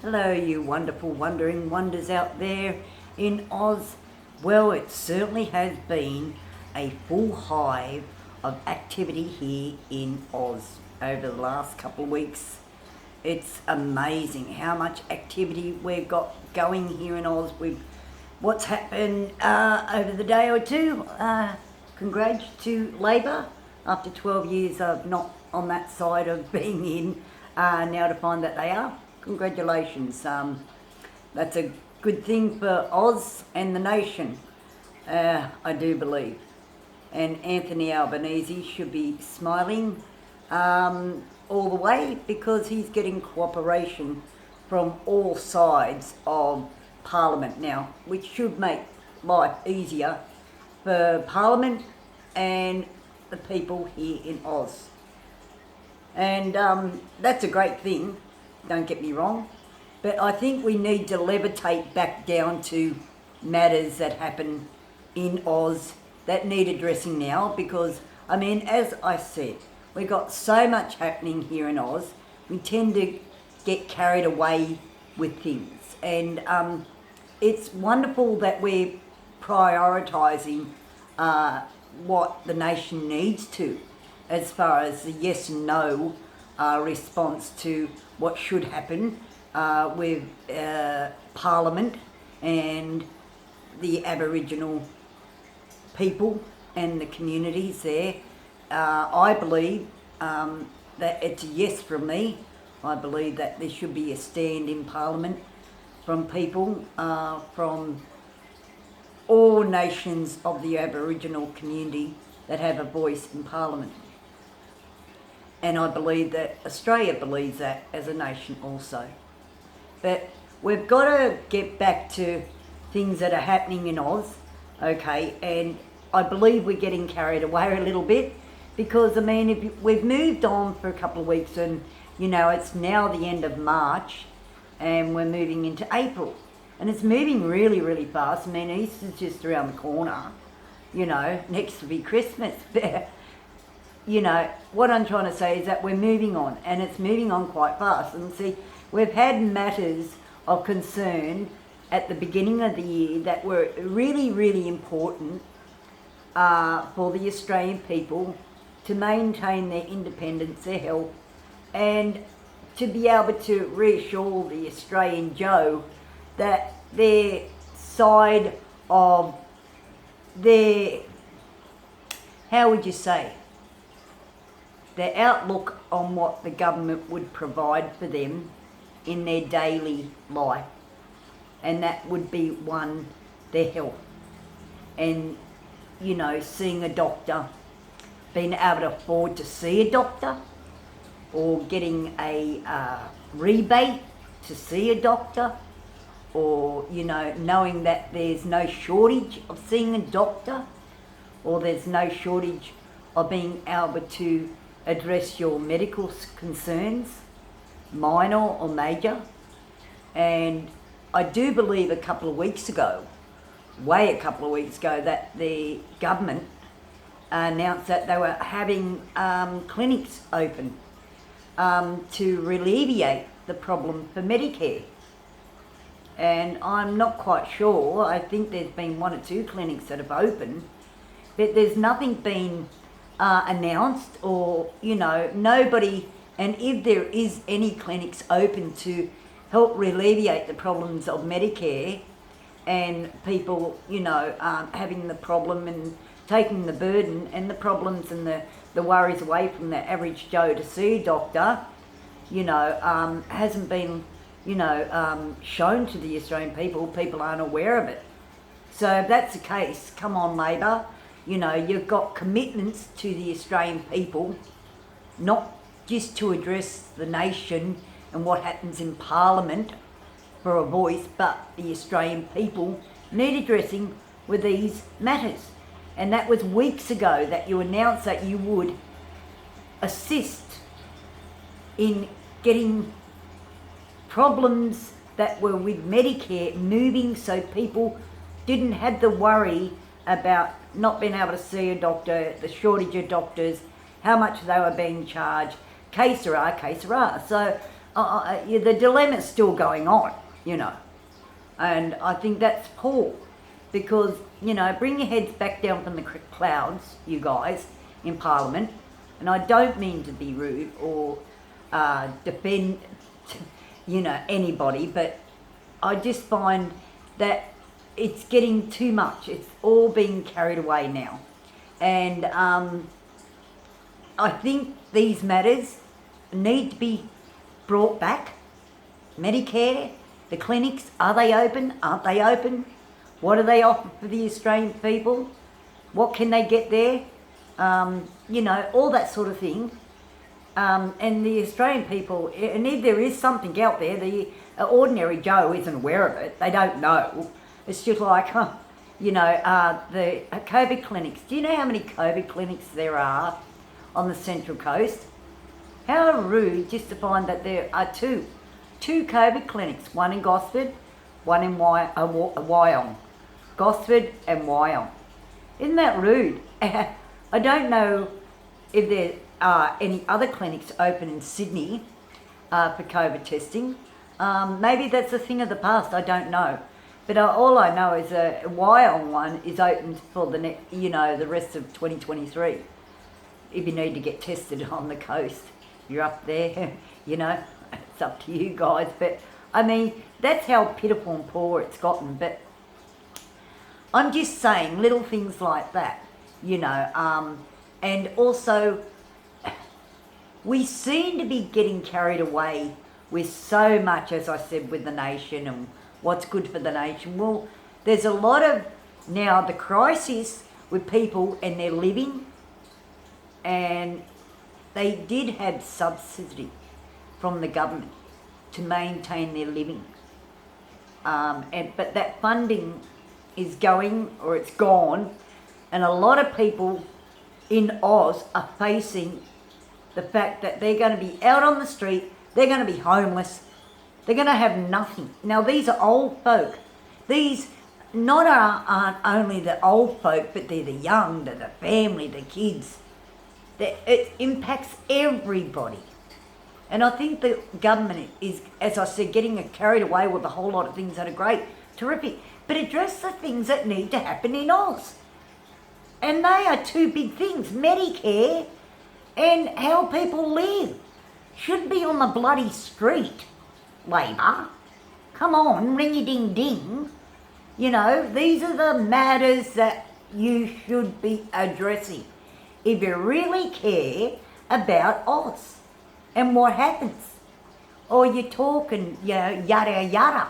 Hello, you wonderful wondering wonders out there in Oz. Well, it certainly has been a full hive of activity here in Oz over the last couple of weeks. It's amazing how much activity we've got going here in Oz with what's happened over the day or two. Congrats to Labor after 12 years of not on that side of being in, now to find that they are. Congratulations. That's a good thing for Oz and the nation, I do believe. And Anthony Albanese should be smiling all the way because he's getting cooperation from all sides of Parliament now, which should make life easier for Parliament and the people here in Oz. And that's a great thing. Don't get me wrong, but I think we need to levitate back down to matters that happen in Oz that need addressing now because, I mean, as I said, we've got so much happening here in Oz, we tend to get carried away with things. And it's wonderful that we're prioritising what the nation needs to as far as the yes and no response to what should happen with Parliament and the Aboriginal people and the communities there. I believe that it's a yes from me. I believe that there should be a stand in Parliament from people from all nations of the Aboriginal community that have a voice in Parliament. And I believe that Australia believes that as a nation also. But we've got to get back to things that are happening in Oz, okay? And I believe we're getting carried away a little bit because, I mean, if we've moved on for a couple of weeks and, you know, it's now the end of March and we're moving into April. And it's moving really, really fast. I mean, Easter's just around the corner, you know, next will be Christmas. You know, what I'm trying to say is that we're moving on, and it's moving on quite fast. And see, we've had matters of concern at the beginning of the year that were really, really important for the Australian people to maintain their independence, their health, and to be able to reassure the Australian Joe that their side of their, how would you say, their outlook on what the government would provide for them in their daily life. And that would be one, their health. And, you know, seeing a doctor, being able to afford to see a doctor, or getting a rebate to see a doctor, or, you know, knowing that there's no shortage of seeing a doctor, or there's no shortage of being able to address your medical concerns, minor or major. And I do believe a couple of weeks ago, that the government announced that they were having clinics open to alleviate the problem for Medicare. And I'm not quite sure, I think there's been 1 or 2 clinics that have opened, but there's nothing been announced, or, you know, nobody, and if there is any clinics open to help alleviate the problems of Medicare and people, you know, having the problem and taking the burden and the problems and the worries away from the average Joe to see a doctor, you know, hasn't been, you know, shown to the Australian people. People aren't aware of it. So if that's the case, come on, Labor. You know, you've got commitments to the Australian people, not just to address the nation and what happens in Parliament for a voice, but the Australian people need addressing with these matters. And that was weeks ago that you announced that you would assist in getting problems that were with Medicare moving so people didn't have the worry about not being able to see a doctor, the shortage of doctors, how much they were being charged, que sera, que sera. So the dilemma's still going on, you know. And I think that's poor because, you know, bring your heads back down from the clouds, you guys, in Parliament. And I don't mean to be rude or defend, you know, anybody, but I just find that it's getting too much. It's all being carried away now. And I think these matters need to be brought back. Medicare, the clinics, are they open? Aren't they open? What do they offer for the Australian people? What can they get there? You know, all that sort of thing. And the Australian people, and if there is something out there, the ordinary Joe isn't aware of it. They don't know. It's just like, you know, the COVID clinics. Do you know how many COVID clinics there are on the Central Coast? How rude just to find that there are two COVID clinics, one in Gosford, one in Wyong. Gosford and Wyong. Isn't that rude? I don't know if there are any other clinics open in Sydney for COVID testing. Maybe that's a thing of the past, I don't know. But all I know is a Wyong one is open for the the rest of 2023. If you need to get tested on the coast, you're up there, you know, it's up to you guys. But I mean, that's how pitiful and poor it's gotten. But I'm just saying little things like that, you know, and also we seem to be getting carried away with so much, as I said, with the nation and what's good for the nation. Well, there's a lot of now the crisis with people and their living, and they did have subsidy from the government to maintain their living. But that funding is going, or it's gone, and a lot of people in Oz are facing the fact that they're going to be out on the street, they're going to be homeless, they're going to have nothing. Now these are old folk. These aren't only the old folk, but they're the young, they're the family, the kids. It impacts everybody. And I think the government is, as I said, getting carried away with a whole lot of things that are great, terrific, but address the things that need to happen in Oz. And they are two big things, Medicare and how people live. Shouldn't be on the bloody street, Labor. Come on, ring-a-ding-ding. You know, these are the matters that you should be addressing if you really care about Oz and what happens. Or you're talking, you know, yada yada.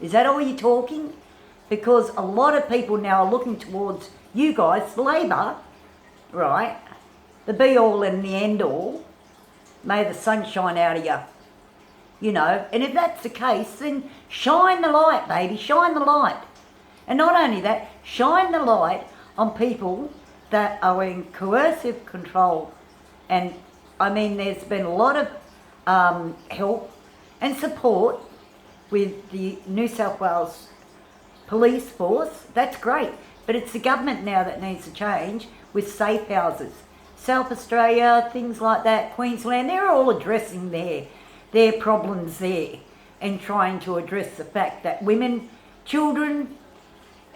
Is that all you're talking? Because a lot of people now are looking towards you guys, Labor, right? The be-all and the end-all. May the sun shine out of you. You know, and if that's the case, then shine the light, baby, shine the light. And not only that, shine the light on people that are in coercive control. And I mean, there's been a lot of help and support with the New South Wales police force. That's great. But it's the government now that needs to change with safe houses. South Australia, things like that, Queensland, they're all addressing their problems there and trying to address the fact that women, children,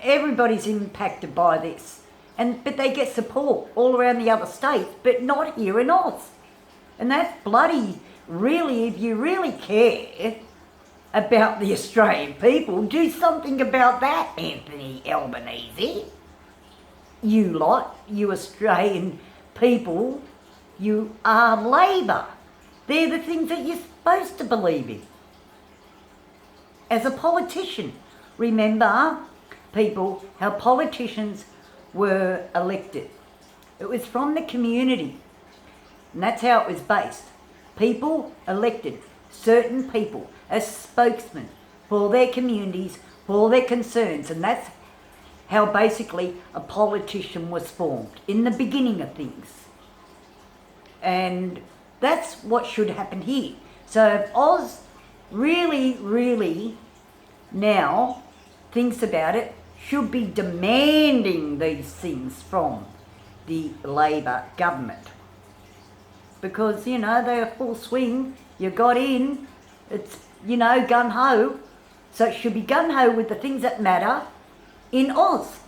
everybody's impacted by this. But they get support all around the other states, but not here in Oz. And that's bloody, really, if you really care about the Australian people, do something about that, Anthony Albanese. You lot, you Australian people, you are Labor. They're the things that you're supposed to believe in. As a politician, remember, people, how politicians were elected. It was from the community, and that's how it was based. People elected certain people as spokesmen for their communities, for their concerns, and that's how basically a politician was formed in the beginning of things. And that's what should happen here. So if Oz really, really now thinks about it, should be demanding these things from the Labor government. Because, you know, they're full swing, you got in, It's, gun-ho. So it should be gun-ho with the things that matter in Oz.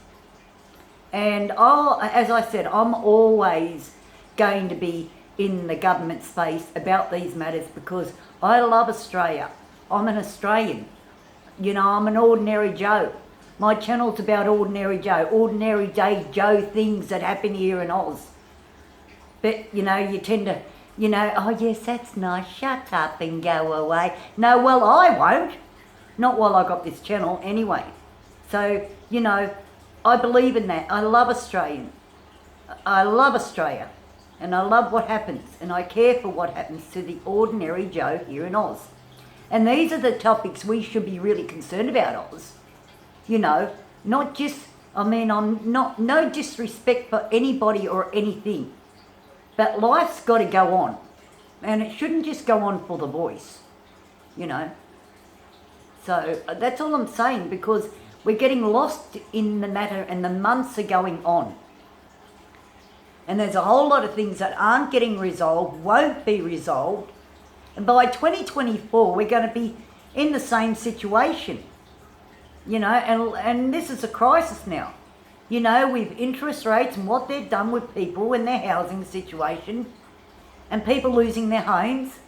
And as I said, I'm always going to be in the government space about these matters because I love Australia. I'm an Australian. I'm an ordinary Joe. My channel's about ordinary Joe, ordinary day Joe things that happen here in Oz. But, you tend to, oh yes, that's nice, shut up and go away. No, well, I won't. Not while I got this channel anyway. So, I believe in that. I love Australian. I love Australia. And I love what happens. And I care for what happens to the ordinary Joe here in Oz. And these are the topics we should be really concerned about, Oz. Not just, I'm no disrespect for anybody or anything. But life's got to go on. And it shouldn't just go on for The Voice. So that's all I'm saying, because we're getting lost in the matter and the months are going on. And there's a whole lot of things that aren't getting resolved, won't be resolved. And by 2024, we're going to be in the same situation. And this is a crisis now. With interest rates and what they've done with people and their housing situation, and people losing their homes,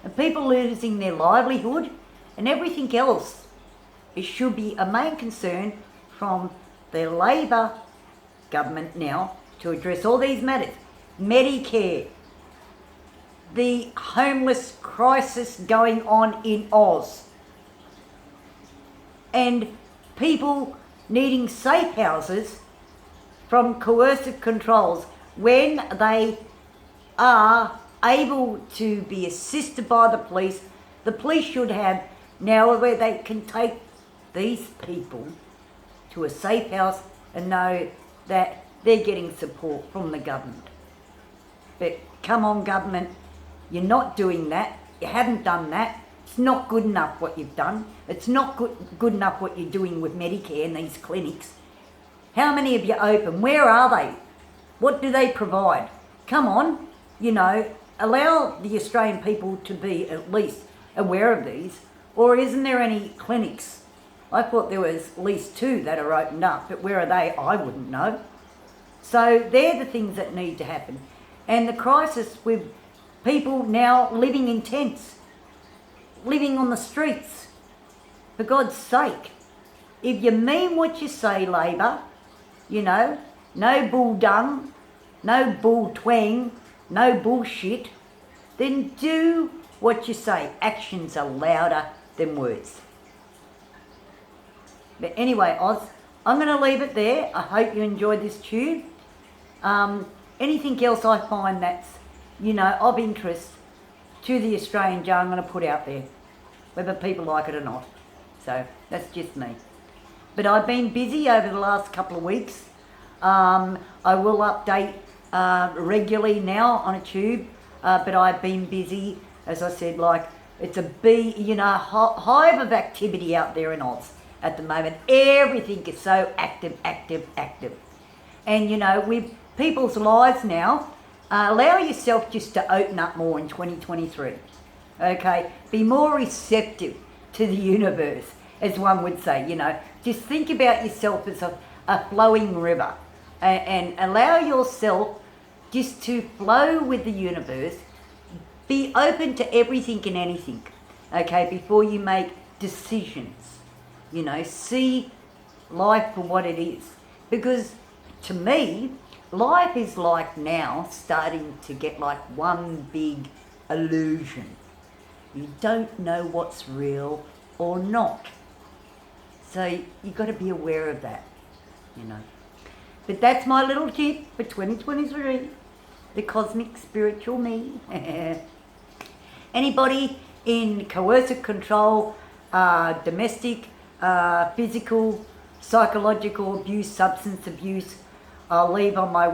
and people losing their livelihood, and everything else. It should be a main concern from the Labor government now to address all these matters. Medicare, the homeless crisis going on in Oz, and people needing safe houses from coercive controls when they are able to be assisted by the police. The police should have now where they can take these people to a safe house and know that they're getting support from the government. But come on, government, you're not doing that. You haven't done that. It's not good enough what you've done. It's not good enough what you're doing with Medicare and these clinics. How many have you opened? Where are they? What do they provide? Come on, allow the Australian people to be at least aware of these. Or isn't there any clinics? I thought there was at least 2 that are opened up, but where are they? I wouldn't know. So they're the things that need to happen. And the crisis with people now living in tents, living on the streets. For God's sake, if you mean what you say, Labor, no bull dung, no bull twang, no bullshit, then do what you say. Actions are louder than words. But anyway, Oz, I'm going to leave it there. I hope you enjoyed this tube. Anything else I find that's, of interest to the Australian Joe, I'm going to put out there, whether people like it or not. So that's just me. But I've been busy over the last couple of weeks. I will update regularly now on a tube, but I've been busy, as I said, like it's a hive of activity out there in Oz at the moment. Everything is so active. And with people's lives now, allow yourself just to open up more in 2023. Okay, be more receptive to the universe, as one would say. Just think about yourself as a flowing river, and allow yourself just to flow with the universe. Be open to everything and anything, okay, before you make decisions. See life for what it is. Because to me, life is like now starting to get like one big illusion. You don't know what's real or not. So you've got to be aware of that, But that's my little tip for 2023, the cosmic spiritual me. Anybody in coercive control, domestic, physical, psychological abuse, substance abuse, I'll leave on my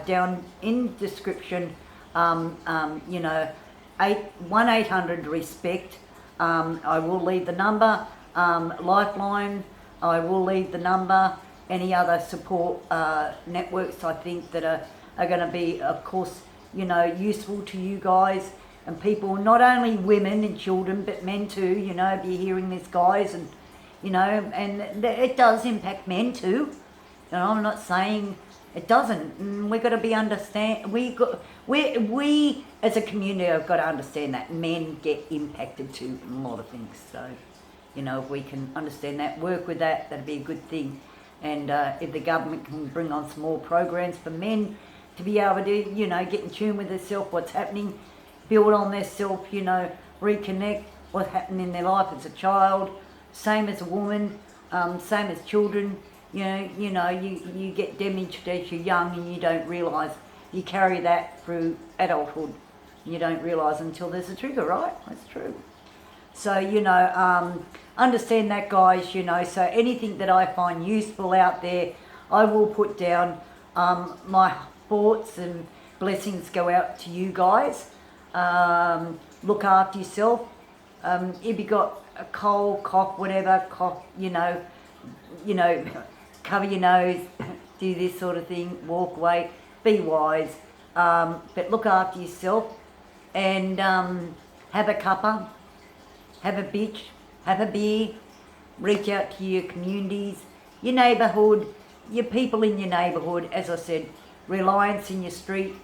down in description, 1-800-RESPECT. I will leave the number. Lifeline, I will leave the number. Any other support networks I think that are going to be, of course, useful to you guys. and people, not only women and children, but men too, you know, if you're hearing this, guys, and, you know, and it does impact men too. You know, I'm not saying it doesn't. We've got to be we as a community have got to understand that men get impacted too in a lot of things. So, you know, if we can understand that, work with that, that'd be a good thing. And if the government can bring on some more programs for men to be able to, you know, get in tune with themselves, what's happening, build on themselves, you know, reconnect what happened in their life as a child, same as a woman, same as children. You get damaged as you're young and you don't realise. You carry that through adulthood. You don't realise until there's a trigger, right? That's true. So, you know, understand that, guys, you know. So anything that I find useful out there, I will put down. My thoughts and blessings go out to you guys. Look after yourself. If you got a cold, cough, whatever, cough, you know, cover your nose, do this sort of thing, walk away, be wise, but look after yourself, and have a cuppa, have a bitch, have a beer, reach out to your communities, your neighbourhood, your people in your neighbourhood. As I said, reliance in your street,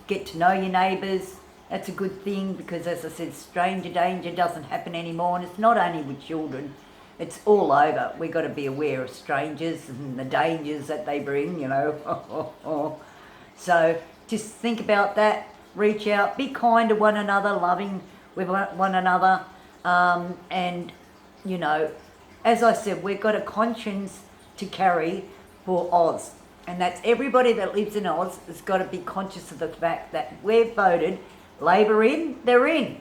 get to know your neighbours. That's a good thing, because as I said, stranger danger doesn't happen anymore, and it's not only with children, it's all over. We've got to be aware of strangers and the dangers that they bring, you know. So just think about that, reach out, be kind to one another, loving with one another, and, you know, as I said, we've got a conscience to carry for Oz, and that's everybody that lives in Oz has got to be conscious of the fact that we've voted Labor in, they're in.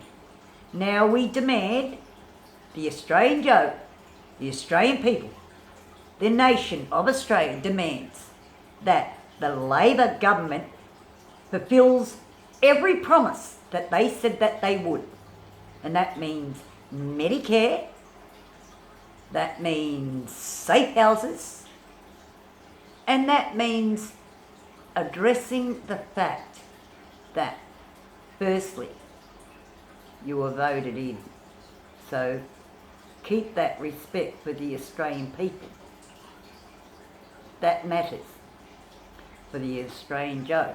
Now we demand the Australian Joe, the Australian people, the nation of Australia demands that the Labor government fulfills every promise that they said that they would. And that means Medicare, that means safe houses, and that means addressing the fact that, firstly, you were voted in. So keep that respect for the Australian people. That matters for the Australian Joe.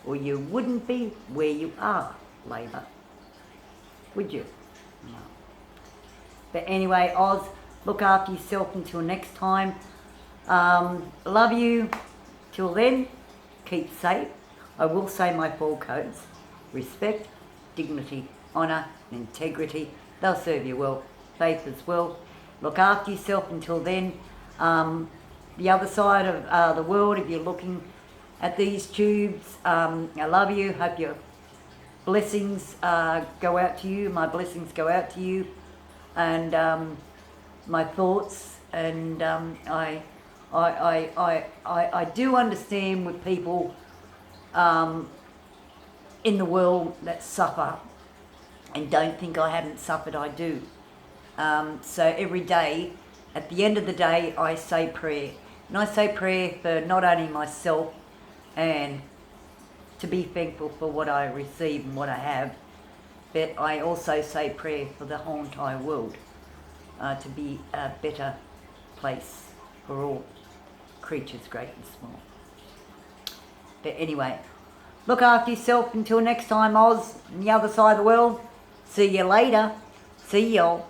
Or you wouldn't be where you are, Labor. Would you? No. But anyway, Oz, look after yourself until next time. Love you. Till then, keep safe. I will say my 4 codes: respect, dignity, honour, and integrity. They'll serve you well. Faith as well. Look after yourself until then. The other side of the world, if you're looking at these tubes, I love you. Hope your blessings go out to you. My blessings go out to you, and my thoughts. And I do understand with people in the world that suffer, and don't think I haven't suffered. I do. So every day, at the end of the day, I say prayer. And I say prayer for not only myself and to be thankful for what I receive and what I have, but I also say prayer for the whole entire world to be a better place for all creatures, great and small. But anyway, look after yourself until next time, Oz, on the other side of the world. See you later. See y'all.